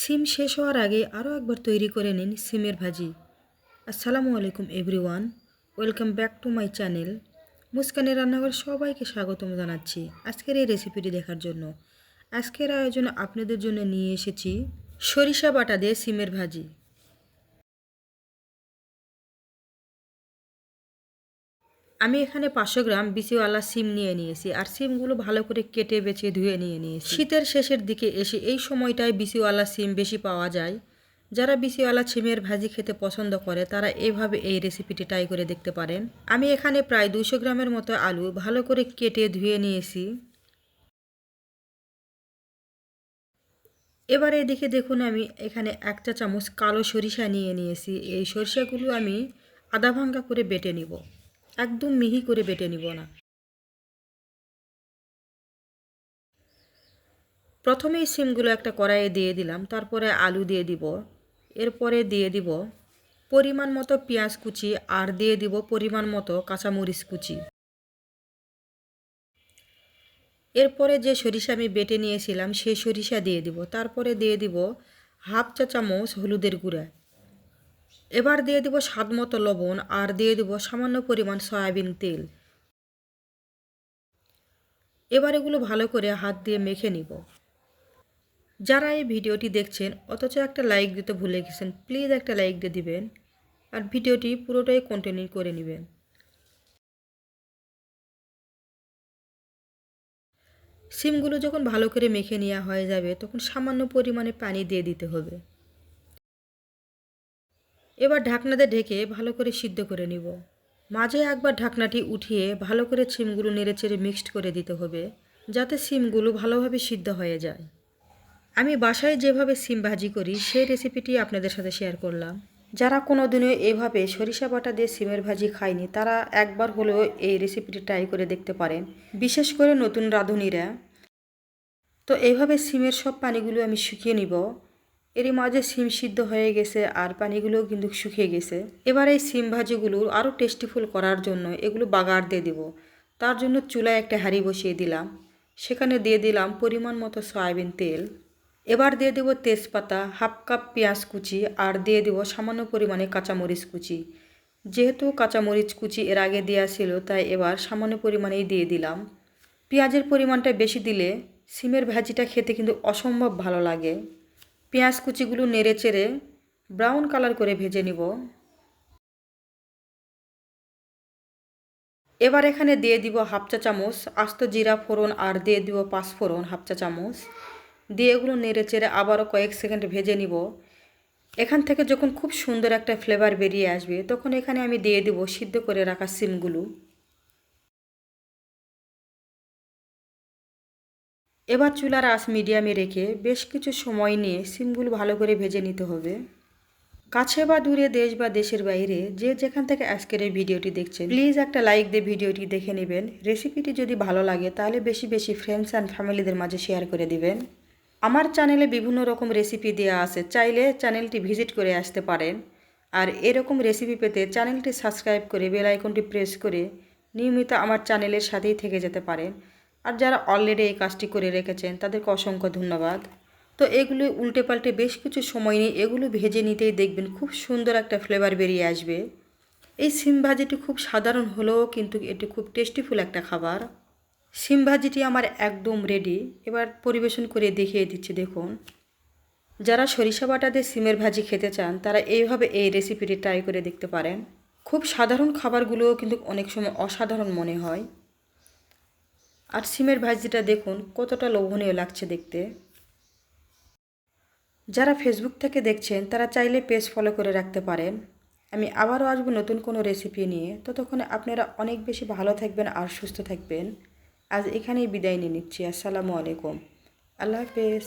সিম শেষ হওয়ার আগে আরও একবার তৈরি করে নিন সিমের ভাজি। আসসালামু আলাইকুম everyone, welcome back to my channel. মুস্কানের রান্নাঘর সবাইকে স্বাগতম জানাচ্ছি আজকের এই রেসিপিটি দেখার জন্য। আজকের আয়োজনে আপনাদের জন্য নিয়ে এসেছি সরিষা বাটা দিয়ে সিমের ভাজি। আমি এখানে 500 গ্রাম বিচিওয়ালা সিম নিয়ে নিয়েছি, আর সিমগুলো ভালো করে কেটে বেছে ধুয়ে নিয়ে নিয়েছি। শীতের শেষের দিকে এসে এই সময়টায় বিচিওয়ালা সিম বেশি পাওয়া যায়। যারা বিচিওয়ালা সিমের ভাজি খেতে পছন্দ করে তারা এইভাবে এই রেসিপিটি ট্রাই করে দেখতে পারেন। আমি এখানে প্রায় 200 গ্রামের মতো আলু ভালো করে কেটে ধুয়ে নিয়েছি। এবার এদিকে দেখুন, আমি এখানে 1 চা চামচ কালো সরিষা নিয়ে নিয়েছি। এই সরিষাগুলো আমি আধা ভাঙ্গা করে বেটে নিব, একদম মিহি করে বেটে নিব না। প্রথমেই সিমগুলো একটা কড়াইয়ে দিয়ে দিলাম, তারপরে আলু দিয়ে দিব, এরপরে দিয়ে দিব পরিমাণ মতো পেঁয়াজ কুচি, আর দিয়ে দিব পরিমাণ মতো কাঁচামরিচ কুচি। এরপরে যে সরিষা আমি বেটে নিয়েছিলাম সেই সরিষা দিয়ে দিব, তারপরে দিয়ে দিব হাফ চা চামচ হলুদের গুঁড়া। এবার দিয়ে দিব স্বাদ মতো লবণ, আর দিয়ে দিব সামান্য পরিমাণ সয়াবিন তেল। এবার এগুলো ভালো করে হাত দিয়ে মেখে নিব। যারা এই ভিডিওটি দেখছেন অথচ একটা লাইক দিতে ভুলে গেছেন, প্লিজ একটা লাইক দিয়ে দিবেন, আর ভিডিওটি পুরোটাই কন্টিনিউ করে নেবেন। সিমগুলো যখন ভালো করে মেখে নেওয়া হয়ে যাবে তখন সামান্য পরিমাণে পানি দিয়ে দিতে হবে। এবার ঢাকনাতে ঢেকে ভালো করে সিদ্ধ করে নিব। মাঝে একবার ঢাকনাটি উঠিয়ে ভালো করে সিমগুলো নেড়েচেড়ে মিক্সড করে দিতে হবে, যাতে সিমগুলো ভালোভাবে সিদ্ধ হয়ে যায়। আমি বাসায় যেভাবে সিম ভাজি করি সেই রেসিপিটি আপনাদের সাথে শেয়ার করলাম। যারা কোনো দিনও এভাবে সরিষা বাটা দিয়ে সিমের ভাজি খায়নি তারা একবার হলেও এই রেসিপিটি ট্রাই করে দেখতে পারেন, বিশেষ করে নতুন রাঁধুনিরা। তো এইভাবে সিমের সব পানিগুলো আমি শুকিয়ে নিব। এরই মাঝে সিম সিদ্ধ হয়ে গেছে আর পানিগুলোও কিন্তু শুকিয়ে গেছে। এবার এই সিম ভাজিগুলো আরও টেস্টিফুল করার জন্য এগুলো বাগার দিয়ে দিব। তার জন্য চুলায় একটা হাঁড়ি বসিয়ে দিলাম, সেখানে দিয়ে দিলাম পরিমাণ মতো সয়াবিন তেল। এবার দিয়ে দেব তেজপাতা, হাফ কাপ পেঁয়াজ কুচি, আর দিয়ে দেব সামান্য পরিমাণে কাঁচামরিচ কুচি। যেহেতু কাঁচামরিচ কুচি এর আগে দেওয়া ছিল তাই এবার সামান্য পরিমাণেই দিয়ে দিলাম। পেঁয়াজের পরিমাণটা বেশি দিলে সিমের ভাজিটা খেতে কিন্তু অসম্ভব ভালো লাগে। পেঁয়াজ কুচিগুলো নেড়ে চেড়ে ব্রাউন কালার করে ভেজে নিব। এবার এখানে দিয়ে দিব হাফ চা চামচ আস্ত জিরা ফোড়ন, আর দিয়ে দিব 5 ফোড়ন হাফ চা চামচ। দিয়ে এগুলো নেড়ে চেড়ে আবারও কয়েক সেকেন্ড ভেজে নিব। এখান থেকে যখন খুব সুন্দর একটা ফ্লেভার বেরিয়ে আসবে তখন এখানে আমি দিয়ে দিব সিদ্ধ করে রাখা সিমগুলো। এবার চুলার আঁচ মিডিয়ামে রেখে বেশ কিছু সময় নিয়ে সিমগুলো ভালো করে ভেজে নিতে হবে। কাছে বা দূরে, দেশ বা দেশের বাইরে যে যেখান থেকে আজকের এই ভিডিওটি দেখছেন প্লিজ একটা লাইক দিয়ে ভিডিওটি দেখে নেবেন। রেসিপিটি যদি ভালো লাগে তাহলে বেশি বেশি ফ্রেন্ডস অ্যান্ড ফ্যামিলিদের মাঝে শেয়ার করে দিবেন। আমার চ্যানেলে বিভিন্ন রকম রেসিপি দেওয়া আছে, চাইলে চ্যানেলটি ভিজিট করে আসতে পারেন। আর এরকম রেসিপি পেতে চ্যানেলটি সাবস্ক্রাইব করে বেল আইকনটি প্রেস করে নিয়মিত আমার চ্যানেলের সাথেই থেকে যেতে পারেন। আর যারা অলরেডি এই কাজটি করে রেখেছেন তাদেরকে অসংখ্য ধন্যবাদ। তো এগুলো উল্টে পাল্টে বেশ কিছু সময় নিয়ে এগুলো ভেজে নিতেই দেখবেন খুব সুন্দর একটা ফ্লেভার বেরিয়ে আসবে। এই সিম ভাজিটি খুব সাধারণ হলেও কিন্তু এটি খুব টেস্টিফুল একটা খাবার। সিম ভাজিটি আমার একদম রেডি। এবার পরিবেশন করে দেখিয়ে দিচ্ছি, দেখুন। যারা সরিষা বাটা দিয়ে সিমের ভাজি খেতে চান তারা এইভাবে এই রেসিপিটি ট্রাই করে দেখতে পারেন। খুব সাধারণ খাবারগুলোও কিন্তু অনেক সময় অসাধারণ মনে হয়। আর সিমের ভাজিটা দেখুন কতটা লোভনীয় লাগছে দেখতে। যারা ফেসবুক থেকে দেখছেন তারা চাইলে পেজ ফলো করে রাখতে পারেন। আমি আবারও আসবো নতুন কোনো রেসিপি নিয়ে। ততক্ষণে আপনারা অনেক বেশি ভালো থাকবেন আর সুস্থ থাকবেন। আজ এখানেই বিদায় নিয়ে নিচ্ছি। আসসালামু আলাইকুম, আল্লাহ হাফেজ।